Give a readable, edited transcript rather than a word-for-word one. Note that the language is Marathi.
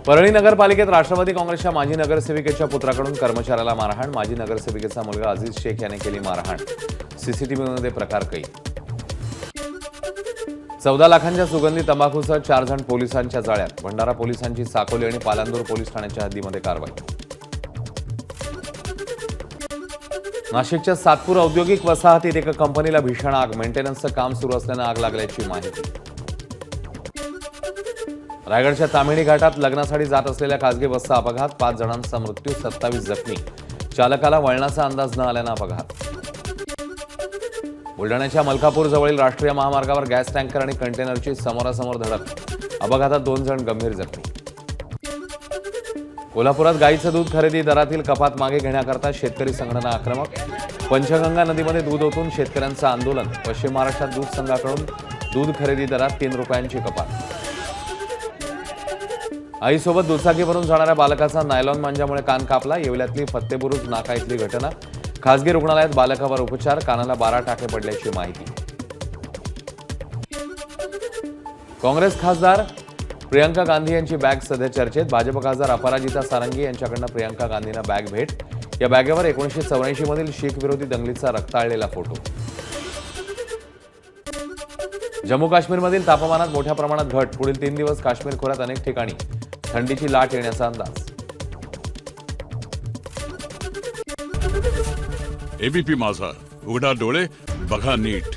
परळी नगरपालिकेत राष्ट्रवादी काँग्रेसच्या माजी नगरसेविकेच्या पुत्राकडून कर्मचाऱ्याला मारहाण। माजी नगरसेविकेचा मुलगा अजीज शेख याने केली मारहाण। सीसीटीव्हीमध्ये प्रकार कैद। 14 लाखांच्या सुगंधी तंबाखूसह 4 जण पोलिसांच्या जाळ्यात। भंडारा पोलिसांची साकोली आणि पालांदूर पोलीस ठाण्याच्या हद्दीमध्ये कारवाई। नाशिकच्या सातपूर औद्योगिक वसाहतीत एका कंपनीला भीषण आग। मेंटेनन्सचं काम सुरू असल्यानं आग लागल्याची माहिती। रायगडच्या तामिणी घाटात लग्नासाठी जात असलेल्या खासगी बसचा अपघात। 5 जणांचा मृत्यू, 27 जखमी। चालकाला वळणाचा अंदाज न आल्यानं अपघात। बुलढाण्याच्या मलकापूर जवळील राष्ट्रीय महामार्गावर गॅस टँकर आणि कंटेनरची समोरासमोर धडक। अपघातात 2 जण गंभीर जखमी। कोल्हापुरात गाईचं दूध खरेदी दरातील कपात मागे घेण्याकरता शेतकरी संघटना आक्रमक। पंचगंगा नदीमध्ये दूध ओतून शेतकऱ्यांचं आंदोलन। पश्चिम महाराष्ट्रात दूध संघाकडून दूध खरेदी दरात 3 रुपयांची कपात। आईसोबत दुचाकीवरून जाणाऱ्या बालकाचा नायलॉन मांजामुळे कान कापला। येवल्यातली फत्तेबुरुज नाका इथली घटना। खासगी रुग्णालयात बालकावर उपचार। कानाला 12 टाके पडल्याची माहिती। काँग्रेस खासदार प्रियंका गांधी यांची बॅग सध्या चर्चेत। भाजप खासदार अपराजिता सारंगी यांच्याकडून प्रियंका गांधींना बॅग भेट। या बॅगेवर 1984 मधील शीख विरोधी दंगलीचा रक्ताळलेला फोटो। जम्मू काश्मीरमधील तापमानात मोठ्या प्रमाणात घट। पुढील 3 दिवस काश्मीर खोऱ्यात अनेक ठिकाणी थंडीची लाट येण्याचा अंदाज। एबीपी माझा, उघडा डोळे बघा नीट।